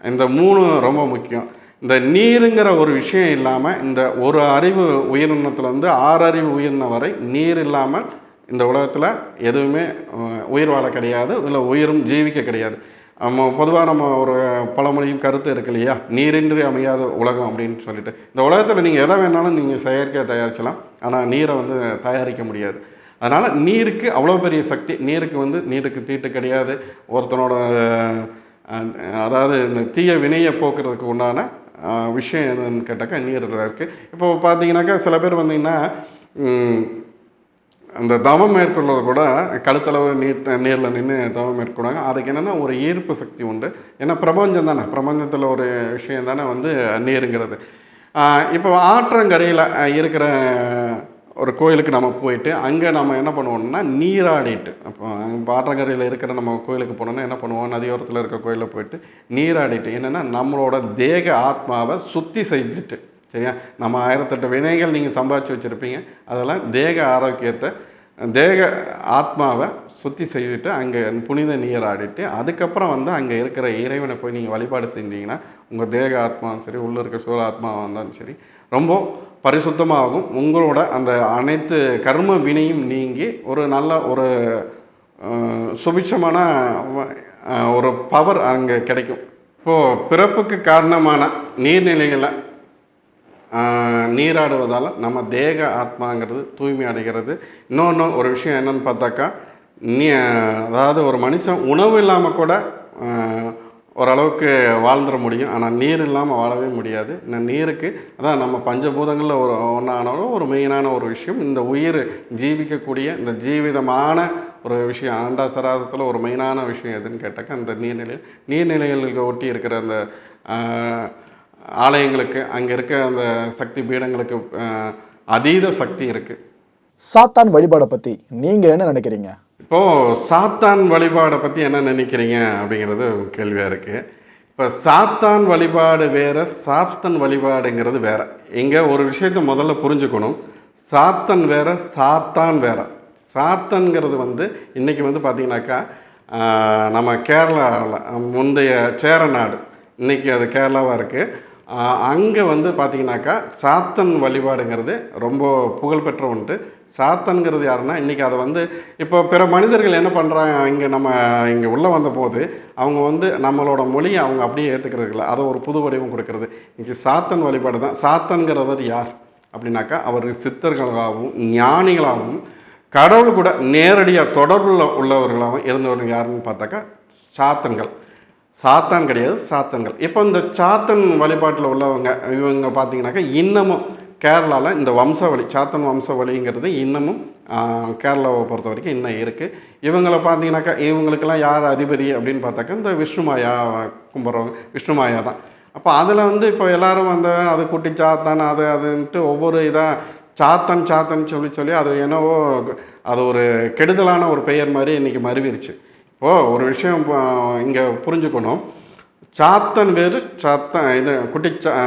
இந்த மூணு ரொம்ப முக்கியம். இந்த நீருங்கிற ஒரு விஷயம் இல்லாமல் இந்த ஒரு அறிவு உயிரினத்துலேருந்து 6 அறிவு உயிரினம் வரை நீர் இல்லாமல் இந்த உலகத்தில் எதுவுமே உயிர் வாழ கிடையாது, இல்லை உயிரும் ஜீவிக்க கிடையாது. பொதுவாக நம்ம ஒரு பழமொழியும் கருத்து இருக்கு இல்லையா, நீரின்றி அமையாத உலகம் அப்படின்னு சொல்லிட்டு. இந்த உலகத்தில் நீங்கள் எதை வேணாலும் நீங்கள் செயற்கையாக தயாரிச்சலாம், ஆனால் நீரை வந்து தயாரிக்க முடியாது. அதனால் நீருக்கு அவ்வளோ பெரிய சக்தி. நீருக்கு தீட்டு கிடையாது. ஒருத்தனோட அதாவது இந்த தீய வினையை போக்குறதுக்கு உண்டான விஷயம் எதுன்னு கேட்டாக்கா நீரில் இருக்குது. இப்போ பார்த்தீங்கன்னாக்கா சில பேர் வந்தீங்கன்னா அந்த தவம் மேற்கொள்வது கூட கழுத்தளவு நீரில் நின்று தவம் மேற்கொள்வாங்க. அதுக்கு என்னென்னா ஒரு ஈர்ப்பு சக்தி உண்டு. ஏன்னா பிரபஞ்சம் தானே, பிரபஞ்சத்தில் ஒரு விஷயம் தானே வந்து நீருங்கிறது. இப்போ ஆற்றங்கரையில் இருக்கிற ஒரு கோயிலுக்கு நம்ம போயிட்டு அங்கே நம்ம என்ன பண்ணுவோம்னா நீராடிட்டு, இப்போ ஆற்றங்கரையில் இருக்கிற நம்ம கோயிலுக்கு போனோம்னா என்ன பண்ணுவோம், நதியோரத்தில் இருக்கிற கோயிலில் போயிட்டு நீராடிட்டு என்னென்னா நம்மளோட தேக ஆத்மாவை சுத்தி செஞ்சுட்டு, சரியா, நம்ம 1008 வினைகள் நீங்கள் சம்பாதிச்சு வச்சுருப்பீங்க, அதெல்லாம் தேக ஆரோக்கியத்தை தேக ஆத்மாவை சுத்தி செய்துட்டு அங்கே புனித நீராடிட்டு அதுக்கப்புறம் வந்து அங்கே இருக்கிற இறைவனை போய் நீங்கள் வழிபாடு செஞ்சீங்கன்னா உங்கள் தேக ஆத்மாவும் சரி, உள்ளே இருக்க சூழ ஆத்மாவாக இருந்தாலும் சரி ரொம்ப பரிசுத்தமாகும். உங்களோட அந்த அனைத்து கர்ம வினையும் நீங்கி ஒரு நல்ல ஒரு சுபிட்சமான ஒரு பவர் அங்கே கிடைக்கும். இப்போது பிறப்புக்கு காரணமான நீர்நிலைகளை நீராடுவதால் நம்ம தேக ஆத்மாங்கிறது தூய்மை அடைகிறது. இன்னொன்று ஒரு விஷயம் என்னென்னு பார்த்தாக்கா, அதாவது ஒரு மனுஷன் உணவு இல்லாமல் கூட ஓரளவுக்கு வாழ்ந்துட முடியும், ஆனால் நீர் இல்லாமல் வாழவே முடியாது. இந்த நீருக்கு அதான் நம்ம பஞ்சபூதங்களில் ஒன்றானாலும் ஒரு மெயினான ஒரு விஷயம். இந்த உயிர் ஜீவிக்கக்கூடிய இந்த ஜீவிதமான ஒரு விஷயம் அண்டாசராசத்தில் ஒரு மெயினான விஷயம் எதுன்னு கேட்டாக்கா அந்த நீர்நிலைகளுக்கு ஒட்டி இருக்கிற அந்த ஆலயங்களுக்கு, அங்கே இருக்க அந்த சக்தி பீடங்களுக்கு அதீத சக்தி இருக்குது. சாத்தான் வழிபாடை பற்றி நீங்கள் என்ன நினைக்கிறீங்க? இப்போது சாத்தான் வழிபாடை பற்றி என்ன நினைக்கிறீங்க அப்படிங்கிறது கேள்வியாக இருக்குது. இப்போ சாத்தான் வழிபாடு வேறு, சாத்தன் வழிபாடுங்கிறது வேறு. இங்கே ஒரு விஷயத்தை முதல்ல புரிஞ்சுக்கணும். சாத்தன் வேறு, சாத்தான் வேறு. சாத்தன்கிறது வந்து இன்றைக்கி வந்து பார்த்திங்கனாக்கா நம்ம கேரளாவில் முந்தைய சேர நாடு, இன்றைக்கி அது கேரளாவாக இருக்குது. அங்கே வந்து பார்த்திங்கனாக்கா சாத்தன் வழிபாடுங்கிறது ரொம்ப புகழ்பெற்ற ஒன்று. சாத்தன்கிறது யாருன்னா இன்றைக்கி அதை வந்து இப்போ பிற மனிதர்கள் என்ன பண்ணுறாங்க, இங்கே உள்ளே வந்த போது அவங்க வந்து நம்மளோட மொழியை அவங்க அப்படியே ஏற்றுக்கிறது இல்லை, அதை ஒரு புது வடிவம் கொடுக்கறது. இன்றைக்கி சாத்தன் வழிபாடு தான். சாத்தன்கிறவர் யார் அப்படின்னாக்கா அவர் சித்தர்களாகவும் ஞானிகளாகவும் கடவுள் கூட நேரடியாக தொடர்பில் உள்ளவர்களாகவும் இருந்தவர்கள் யாருன்னு பார்த்தாக்கா சாத்தன்கள். சாத்தான் கிடையாது, சாத்தன்கள். இப்போ இந்த சாத்தன் வழிபாட்டில் உள்ளவங்க இவங்க பார்த்தீங்கன்னாக்கா இன்னமும் கேரளாவில் இந்த வம்சவழி, சாத்தன் வம்சவழிங்கிறது இன்னமும் கேரளாவை பொறுத்த வரைக்கும் இன்னும் இருக்குது. இவங்களை பார்த்தீங்கன்னாக்கா இவங்களுக்கெல்லாம் யார் அதிபதி அப்படின்னு பார்த்தாக்கா இந்த விஷ்ணுமாயா கும்பிட்றவங்க விஷ்ணுமாயா தான். அப்போ அதில் வந்து இப்போ எல்லோரும் வந்து அது குட்டி சாத்தான் அதுன்ட்டு ஒவ்வொரு இதாக சாத்தன் சொல்லி அது என்னவோ அது ஒரு கெடுதலான ஒரு பெயர் மாதிரி இன்றைக்கி மருவிருச்சு. இப்போது ஒரு விஷயம் இங்கே புரிஞ்சுக்கணும். சாத்தன் வேறு, சாத்தன் இது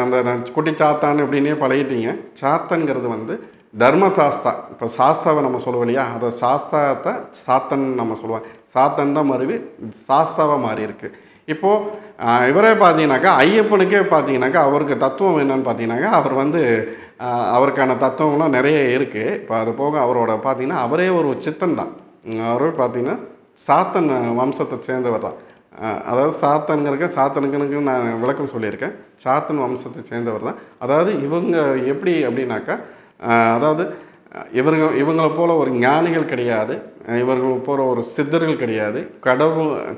அந்த குட்டி சாத்தான் அப்படின்னே பழகிட்டீங்க. சாத்தன்கிறது வந்து தர்மசாஸ்தா. இப்போ சாஸ்தாவை நம்ம சொல்லுவோம் இல்லையா, அதை சாஸ்தாத்தை சாத்தன் நம்ம சொல்லுவோம். சாத்தன் தான் மருவி சாஸ்தாவாக மாறி இருக்குது. இப்போது இவரே பார்த்தீங்கன்னாக்கா ஐயப்பனுக்கே பார்த்தீங்கன்னாக்கா அவருக்கு தத்துவம் என்னன்னு பார்த்தீங்கன்னாக்கா அவர் வந்து அவருக்கான தத்துவம்லாம் நிறைய இருக்குது. இப்போ அது போக அவரோட பார்த்தீங்கன்னா அவரே ஒரு சித்தன் தான். அவரே பார்த்தீங்கன்னா சாத்தன் வம்சத்தை சேர்ந்தவர் தான். அதாவது சாத்தனுக்கு நான் விளக்கம் சொல்லியிருக்கேன். சாத்தன் வம்சத்தை சேர்ந்தவர் தான். அதாவது இவங்க எப்படி அப்படின்னாக்கா, அதாவது இவங்களை போல ஒரு ஞானிகள் கிடையாது, இவர்களை போல ஒரு சித்தர்கள் கிடையாது.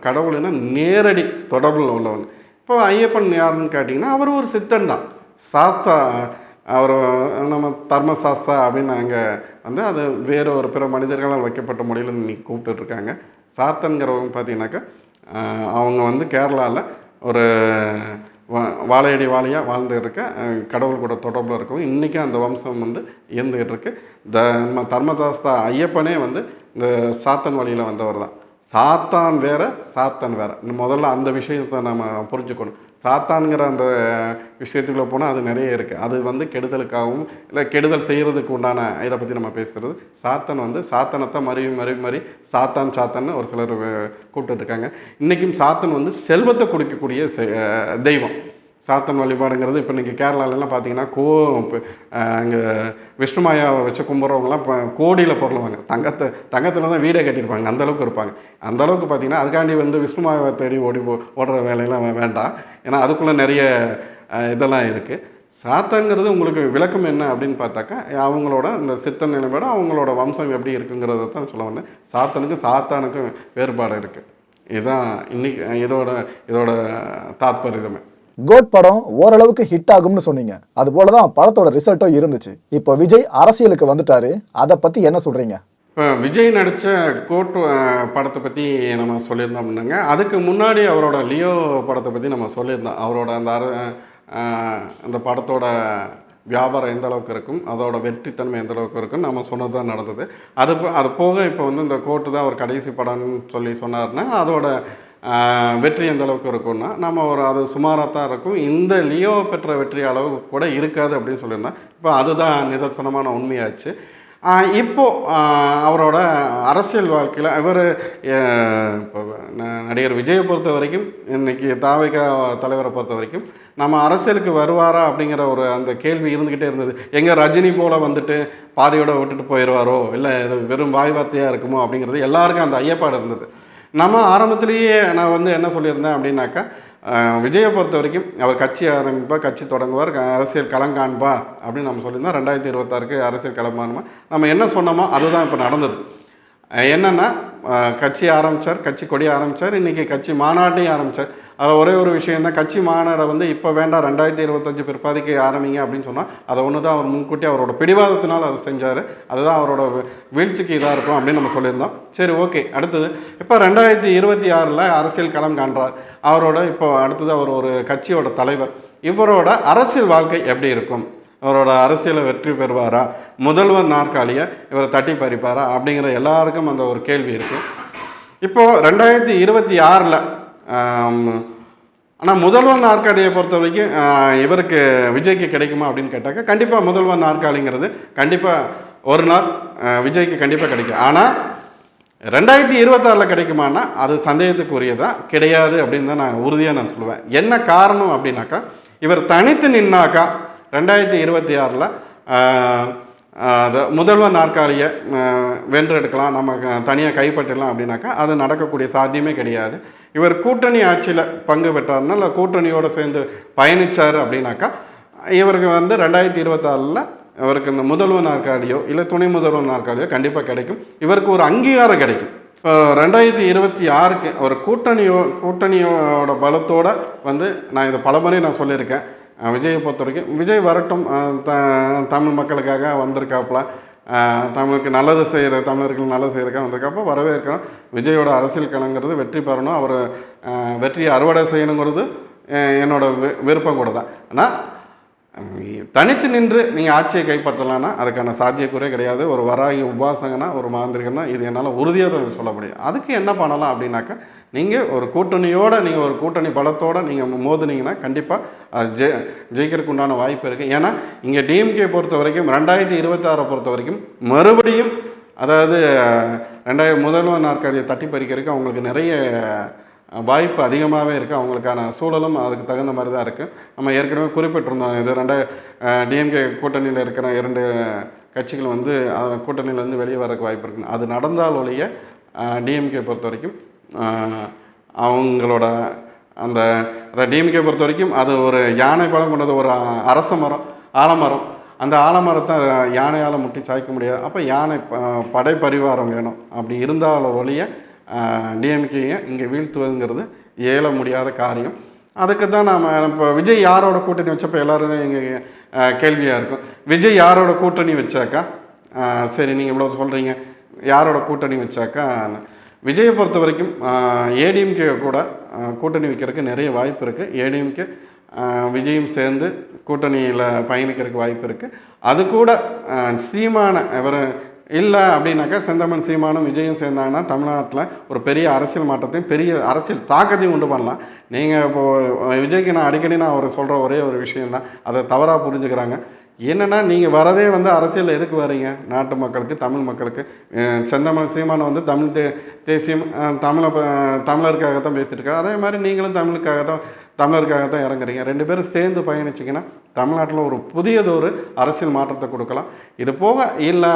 கடவுள்னா நேரடி தொடர்பில் உள்ளவங்க. இப்போ ஐயப்பன் யாருன்னு கேட்டிங்கன்னா அவர் ஒரு சித்தன் தான். சாஸ்தா அவர் நம்ம தர்மசாஸ்தா அப்படின்னு அங்கே வந்து அது வேறு ஒரு பிற மனிதர்களால் வைக்கப்பட்ட மொழியில் இன்றைக்கி கூப்பிட்டுருக்காங்க. சாத்தன்கிறவங்க பார்த்தீங்கன்னாக்கா அவங்க வந்து கேரளாவில் ஒரு வாழையடி வாழையாக வாழ்ந்து இருக்க கடவுள் கூட தொடர்பில் இருக்கவும் இன்றைக்கும் அந்த வம்சம் வந்து இயந்துக்கிட்டு இருக்கு. நம்ம தர்மதாஸ்தா ஐயப்பனே வந்து இந்த சாத்தன் வழியில் வந்தவர் தான். சாத்தான் வேறு, சாத்தன் வேறு. முதல்ல அந்த விஷயத்தை நம்ம புரிஞ்சுக்கணும். சாத்தான்கிற அந்த விஷயத்துக்குள்ளே போனால் அது நிறைய இருக்குது. அது வந்து கெடுதலுக்காகவும் இல்லை கெடுதல் செய்கிறதுக்கு உண்டான இதை பற்றி நம்ம பேசுகிறது. சாத்தன் வந்து சாத்தனத்தை மறுவி சாத்தான்னு ஒரு சிலர் கூப்பிட்டுருக்காங்க. இன்றைக்கும் சாத்தன் வந்து செல்வத்தை கொடுக்கக்கூடிய தெய்வம். சாத்தன் வழிபாடுங்கிறது இப்போ இன்றைக்கி கேரளாலெலாம் பார்த்தீங்கன்னா இங்கே விஷ்ணுமாயாவை வச்சு கும்பிட்றவங்களாம் இப்போ கோடியில் பொருளுவாங்க. தங்கத்தில் தான் வீடே கட்டியிருப்பாங்க, அந்தளவுக்கு இருப்பாங்க. அந்தளவுக்கு பார்த்தீங்கன்னா அதுக்காண்டி வந்து விஷ்ணுமாயாவை தேடி ஓடுற வேலையெல்லாம் வேண்டாம். ஏன்னா அதுக்குள்ளே நிறைய இதெல்லாம் இருக்குது. சாத்தங்கிறது உங்களுக்கு விளக்கம் என்ன அப்படின்னு பார்த்தாக்கா அவங்களோட இந்த சித்தன் நிலைப்பாடு அவங்களோட வம்சம் எப்படி இருக்குங்கிறத தான் சொல்ல வந்தேன். சாத்தானுக்கும் வேறுபாடு இருக்குது. இதுதான் இன்னைக்கு இதோட தாத்பரியமே. கோட் படம் ஓரளவுக்கு ஹிட் ஆகும்னு சொன்னீங்க, அது போல தான் படத்தோட ரிசல்ட்டும் இருந்துச்சு. இப்போ விஜய் அரசியலுக்கு வந்துட்டாரு, அதை பற்றி என்ன சொல்கிறீங்க? இப்போ விஜய் நடித்த கோட் படத்தை பற்றி நம்ம சொல்லியிருந்தோம் அப்படின்னாங்க. அதுக்கு முன்னாடி அவரோட லியோ படத்தை பற்றி நம்ம சொல்லியிருந்தோம். அவரோட அந்த படத்தோட வியாபாரம் எந்த அளவுக்கு இருக்கும், அதோட வெற்றித்தன்மை எந்த அளவுக்கு இருக்கும் நம்ம சொன்னது தான் நடந்தது. அது போக இப்போ வந்து இந்த கோட்டு தான் ஒரு கடைசி படம்னு சொல்லி சொன்னார்னா அதோட வெற்றி எந்த அளவுக்கு இருக்கும்னா நம்ம அது சுமாராக தான் இருக்கும். இந்த லியோ பெற்ற வெற்றி அளவு கூட இருக்காது அப்படின்னு சொல்லியிருந்தேன். இப்போ அதுதான் நிதர்சனமான உண்மையாச்சு. இப்போது அவரோட அரசியல் வாழ்க்கையில் இவர் இப்போ நடிகர் விஜயை பொறுத்த வரைக்கும், இன்றைக்கி தாவேகா தலைவரை பொறுத்த வரைக்கும் நம்ம அரசியலுக்கு வருவாரா அப்படிங்கிற ஒரு அந்த கேள்வி இருந்துக்கிட்டே இருந்தது. எங்கே ரஜினி போல் வந்துட்டு பாதையோடு விட்டுட்டு போயிடுவாரோ, இல்லை இது வெறும் வாய் வார்த்தையாக இருக்குமோ அப்படிங்கிறது எல்லாருக்கும் அந்த ஐயப்பாடு இருந்தது. நம்ம ஆரம்பத்திலேயே நான் வந்து என்ன சொல்லியிருந்தேன் அப்படின்னாக்கா, விஜயை பொறுத்த வரைக்கும் அவர் கட்சி ஆரம்பிப்பார், கட்சி தொடங்குவார், அரசியல் களங்காண்பா அப்படின்னு நம்ம சொல்லியிருந்தோம். 2026க்கு அரசியல் களமானுமா நம்ம என்ன சொன்னோமோ அதுதான் இப்போ நடந்தது. என்னென்னா கட்சி ஆரம்பித்தார், கட்சி கொடி ஆரம்பித்தார், இன்றைக்கி கட்சி மாநாட்டையும் ஆரம்பித்தார். அதில் ஒரே ஒரு விஷயந்தான், கட்சி மாநாடை வந்து இப்போ வேண்டாம் 2025 பிற்பாதிக்கு ஆரம்பிங்க அப்படின்னு சொன்னால் அதை ஒன்று தான் அவர் முன்கூட்டி அவரோட பிடிவாதத்தினால் அதை செஞ்சார். அதுதான் அவரோட வீழ்ச்சிக்கு இதாக இருக்கும் அப்படின்னு நம்ம சொல்லியிருந்தோம். சரி, ஓகே. அடுத்தது இப்போ 2026 அரசியல் களம் காண்றார். அவரோட இப்போ அடுத்தது அவர் ஒரு கட்சியோட தலைவர். இவரோட அரசியல் வாழ்க்கை எப்படி இருக்கும், அவரோட அரசியலை வெற்றி பெறுவாரா, முதல்வர் நாற்காலியை இவர் தட்டி பறிப்பாரா அப்படிங்கிற எல்லாருக்கும் அந்த ஒரு கேள்வி இருக்குது. இப்போது 2026 ஆனால் முதல்வர் நாற்காலியை பொறுத்த வரைக்கும் இவருக்கு விஜய்க்கு கிடைக்குமா அப்படின்னு கேட்டாக்க கண்டிப்பாக முதல்வர் நாற்காலிங்கிறது கண்டிப்பாக ஒரு நாள் விஜய்க்கு கண்டிப்பாக கிடைக்கும். ஆனால் 2026 கிடைக்குமானா அது சந்தேகத்துக்குரியதான், கிடையாது அப்படின்னு தான் நான் உறுதியாக நான் சொல்லுவேன். என்ன காரணம் அப்படின்னாக்கா, இவர் தனித்து நின்னாக்கா 2026 முதல்வர் நாற்காலியை வென்றெடுக்கலாம், நம்ம தனியாக கைப்பற்றலாம் அப்படின்னாக்கா அது நடக்கக்கூடிய சாத்தியமே கிடையாது. இவர் கூட்டணி ஆட்சியில் பங்கு பெற்றார்னா, இல்லை கூட்டணியோடு சேர்ந்து பயணித்தார் அப்படின்னாக்கா இவருக்கு வந்து 2026 இவருக்கு இந்த முதல்வர் நாற்காலியோ இல்லை துணை முதல்வர் நாற்காலியோ கண்டிப்பாக கிடைக்கும். இவருக்கு ஒரு அங்கீகாரம் கிடைக்கும். 2026க்கு ஒரு கூட்டணியோட பலத்தோடு வந்து நான் இதை பலமுறை நான் சொல்லியிருக்கேன். விஜயை பொறுத்த வரைக்கும் விஜய் வரட்டும், தமிழ் மக்களுக்காக வந்திருக்காப்புல, தமிழுக்கு நல்லது செய்கிற தமிழர்கள் நல்லது செய்கிறக்காக வந்திருக்காப்போ வரவேற்கிறோம். விஜயோட அரசியல் களங்கிறது வெற்றி பெறணும், அவர் வெற்றியை அறுவடை செய்யணுங்கிறது என்னோட விருப்பம் கூட தான். ஆனால் தனித்து நின்று நீங்கள் ஆட்சியை கைப்பற்றலான்னா அதுக்கான சாத்தியக்கூறே கிடையாது. ஒரு வராகி உபாசகனா ஒரு மாந்திரிகன்னா இது என்னால் உறுதியாக சொல்ல முடியும். அதுக்கு என்ன பண்ணலாம் அப்படின்னாக்கா, நீங்கள் ஒரு கூட்டணியோடு, நீங்கள் ஒரு கூட்டணி பலத்தோடு நீங்கள் மோதுனீங்கன்னா கண்டிப்பாக அது ஜெயிக்கிறதுக்கு உண்டான வாய்ப்பு இருக்குது. ஏன்னா இங்கே டிஎம்கே பொறுத்த வரைக்கும் 2026 பொறுத்த வரைக்கும் மறுபடியும் அதாவது முதல்வர் நாற்காலியை தட்டி பறிக்கிறதுக்கு அவங்களுக்கு நிறைய வாய்ப்பு அதிகமாகவே இருக்குது. அவங்களுக்கான சூழலும் அதுக்கு தகுந்த மாதிரி தான் இருக்குது. நம்ம ஏற்கனவே குறிப்பிட்டிருந்தோம், இது டிஎம்கே கூட்டணியில் இருக்கிற 2 கட்சிகள் வந்து கூட்டணியிலேருந்து வெளியே வரக்கு வாய்ப்பு இருக்குன்னு. அது நடந்தால் ஒழிய டிஎம்கே பொறுத்த வரைக்கும் அவங்களோட அதை டிஎம்கே பொறுத்த வரைக்கும் அது ஒரு யானை பலம் கொண்டது, ஒரு அரச மரம், ஆலமரம். அந்த ஆலமரத்தை யானையால் முட்டி சாய்க்க முடியாது. அப்போ யானை படை பரிவாரம் வேணும். அப்படி இருந்தாலும் ஒழிய டிஎம்கேயை இங்கே வீழ்த்துவதுங்கிறது இயல முடியாத காரியம். அதுக்கு தான் நாம் இப்போ விஜய் யாரோட கூட்டணி வச்சப்போ எல்லோரும் இங்கே கேள்வியாக இருக்கும், விஜய் யாரோட கூட்டணி வச்சாக்கா, சரி நீங்கள் இவ்வளோ சொல்கிறீங்க, யாரோட கூட்டணி வச்சாக்கா, விஜயை பொறுத்த வரைக்கும் ஏடிஎம்கே கூட கூட்டணி வைக்கிறதுக்கு நிறைய வாய்ப்பு இருக்குது. ஏடிஎம்கே விஜயும் சேர்ந்து கூட்டணியில் பயணிக்கிறதுக்கு வாய்ப்பு இருக்குது. அது கூட சீமான இவர் இல்லை அப்படின்னாக்கா, செந்தமிழ் சீமானும் விஜயும் சேர்ந்தாங்கன்னா தமிழ்நாட்டில் ஒரு பெரிய அரசியல் மாற்றத்தையும் பெரிய அரசியல் தாக்கத்தையும் உண்டு பண்ணலாம். நீங்கள் இப்போது விஜய்க்கு நான் அடிக்கடி அவர் சொல்கிற ஒரே ஒரு விஷயந்தான், அதை தவறாக புரிஞ்சுக்கிறாங்க. என்னென்னா, நீங்கள் வரதே வந்து அரசியலில் எதுக்கு வரீங்க, நாட்டு மக்களுக்கு, தமிழ் மக்களுக்கு. செந்தமிழ் சீமானை வந்து தமிழ் தேசியம் தமிழருக்காகத்தான் பேசிட்டு இருக்காங்க. அதே மாதிரி நீங்களும் தமிழருக்காகத்தான் இறங்குறீங்க. 2 பேரும் சேர்ந்து பயணிச்சிங்கன்னா தமிழ்நாட்டில் ஒரு புதியதொரு அரசியல் மாற்றத்தை கொடுக்கலாம். இது போக இல்லை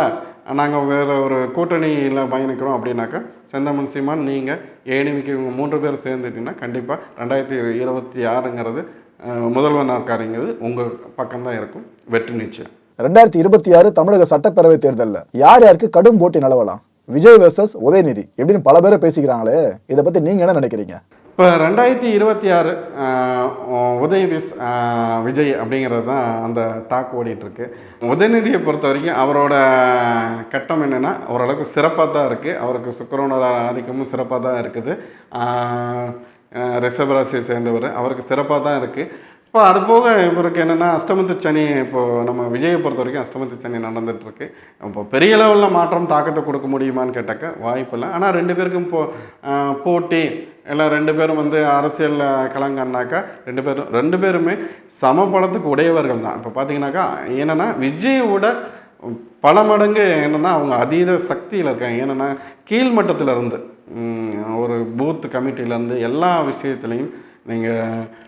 நாங்கள் வேறு ஒரு கூட்டணியில் பயணிக்கிறோம் அப்படின்னாக்கா, செந்தமிழ் சீமான் நீங்கள் ஏடிஎம்கே இவங்க 3 பேர் சேர்ந்துட்டிங்கன்னா கண்டிப்பாக 2026ங்கிறது முதல்வர் நாற்காலிங்கிறது உங்கள் பக்கம்தான் இருக்கும், வெற்றி நிச்சயம். 2026 தமிழக சட்டப்பேரவை தேர்தலில் யார் யாருக்கு கடும் போட்டி நிலவலாம், விஜய் வெர்சஸ் உதயநிதி எப்படின்னு பல பேரை பேசிக்கிறாங்களே, இதை பற்றி நீங்கள் என்ன நினைக்கிறீங்க? இப்போ 2026 விஜய் அப்படிங்கிறது தான் அந்த டாக் ஓடிட்டுருக்கு. உதயநிதியை பொறுத்த வரைக்கும் அவரோட கட்டம் என்னென்னா ஓரளவுக்கு சிறப்பாக தான் இருக்குது. அவருக்கு சுக்கிரனோட ஆதிக்கமும் சிறப்பாக தான் இருக்குது. ரிஷபராசியை சேர்ந்தவர், அவருக்கு சிறப்பாக தான் இருக்குது. இப்போ அது போக இவருக்கு என்னென்னா அஷ்டமத்து சனி, இப்போது நம்ம விஜயை பொறுத்த வரைக்கும் அஷ்டமத்து சனி நடந்துகிட்ருக்கு. இப்போ பெரிய லெவலில் மாற்றம் தாக்கத்தை கொடுக்க முடியுமான்னு கேட்டாக்க வாய்ப்பு இல்லை. ஆனால் 2 பேருக்கும் போட்டி எல்லாம் 2 பேரும் வந்து அரசியலில் கலங்கன்னாக்கா 2 பேருமே சமபலத்துக்கு உடையவர்கள் தான். இப்போ பார்த்தீங்கன்னாக்கா என்னென்னா விஜயோட பல மடங்கு என்னென்னா அவங்க அதீத சக்தியில் இருக்காங்க. ஏன்னா கீழ்மட்டத்தில் இருந்து ஒரு பூத் கமிட்டியிலேருந்து எல்லா விஷயத்துலையும் நீங்கள்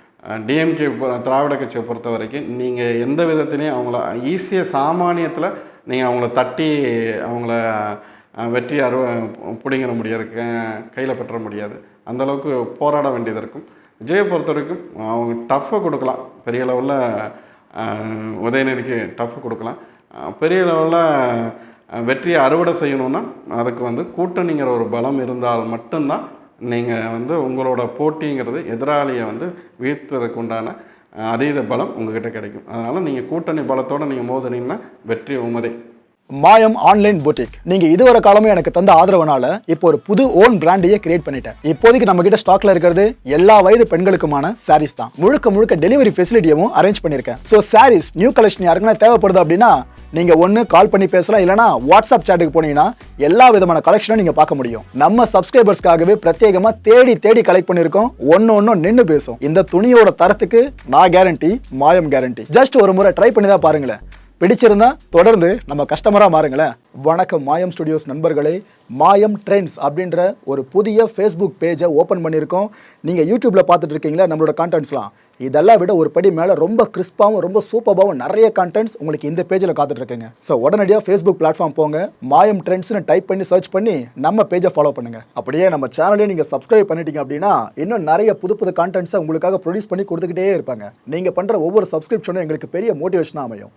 டிஎம்கே திராவிட கட்சியை பொறுத்த வரைக்கும் நீங்கள் எந்த விதத்துலேயும் அவங்கள ஈஸியாக சாமானியத்தில் நீங்கள் அவங்கள தட்டி அவங்கள வெற்றி பிடிங்கிற முடியாது, கையில் பெற்ற முடியாது. அந்தளவுக்கு போராட வேண்டியது இருக்கும். விஜயை பொறுத்த வரைக்கும் அவங்க டஃப்பை கொடுக்கலாம், பெரிய லெவலில் உதயநிதிக்கு டஃப் கொடுக்கலாம். பெரிய லெவலில் வெற்றியை அறுவடை செய்யணுன்னா அதுக்கு வந்து கூட்டணிங்கிற ஒரு பலம் இருந்தால் மட்டும்தான் நீங்கள் வந்து உங்களோட போட்டிங்கிறது எதிராளியை வந்து வீழ்த்துறதுக்கு உண்டான அதீத பலம் உங்ககிட்ட கிடைக்கும். அதனால் நீங்கள் கூட்டணி பலத்தோடு நீங்கள் மோதினீங்கன்னா வெற்றி உமதே. மாயம் ஆன்லைன் புட்டிக். நீங்க இதுவரை காலமே எனக்கு தந்த ஆதரவுனால இப்போ ஒரு புது ஓன் பிராண்டையே கிரியேட் பண்ணிட்டேன். இப்போதைக்கு நம்ம கிட்ட ஸ்டாக்ல இருக்கிறது எல்லா வயது பெண்களுக்குமான சாரீஸ் தான். முழுக்க டெலிவரி ஃபெசிலிட்டியும் அரேஞ்ச் பண்ணிருக்கேன். ஸோ சாரீஸ் நியூ கலெக்ஷன் யாருக்குன்னா தேவைப்படுது அப்படின்னா நீங்க ஒன்னு கால் பண்ணி பேசலாம், இல்லைனா வாட்ஸ்அப் சாட்டுக்கு போனீங்கன்னா எல்லா விதமான கலெக்ஷனும் நீங்க பார்க்க முடியும். நம்ம சப்ஸ்கிரைபர்ஸ்க்காகவே பிரத்யேகமா தேடி கலெக்ட் பண்ணிருக்கோம். ஒன்னு நின்னு பேசும். இந்த துணியோட தரத்துக்கு நான் கேரண்டி, மாயம் கேரண்டி. ஜஸ்ட் ஒரு முறை ட்ரை பண்ணி தான் பாருங்களேன். பிடிச்சிருந்தா தொடர்ந்து நம்ம கஸ்டமரா மாறுங்களேன். வணக்கம் மாயம் ஸ்டுடியோஸ் நண்பர்களே. மாயம் ட்ரெண்ட்ஸ் அப்படின்ற ஒரு புதிய ஃபேஸ்புக் பேஜை ஓப்பன் பண்ணியிருக்கோம். நீங்கள் யூடியூப்ல பார்த்துட்டு இருக்கீங்களா நம்மளோட கான்டென்ட்ஸ்லாம். இதெல்லாம் விட ஒரு படி மேலே ரொம்ப கிறிஸ்பாகவும் ரொம்ப சூப்பராகவும் நிறைய கான்டென்ட்ஸ் உங்களுக்கு இந்த பேஜில் காத்துட்டு இருக்குங்க. ஸோ உடனடியாக ஃபேஸ்புக் பிளாட்ஃபார்ம் போங்க, மாயம் ட்ரெண்ட்ஸ்னு டைப் பண்ணி சர்ச் பண்ணி நம்ம பேஜை ஃபாலோ பண்ணுங்க. அப்படியே நம்ம சேனலையும் நீங்கள் சப்ஸ்கிரைப் பண்ணிட்டீங்க அப்படின்னா இன்னும் நிறைய புது கான்டென்ட்ஸை உங்களுக்காக ப்ரொடியூஸ் பண்ணி கொடுத்துக்கிட்டே இருப்பாங்க. நீங்கள் பண்ணுற ஒவ்வொரு சப்ஸ்கிரிப்ஷனும் எங்களுக்கு பெரிய மோட்டிவேஷனாக அமையும்.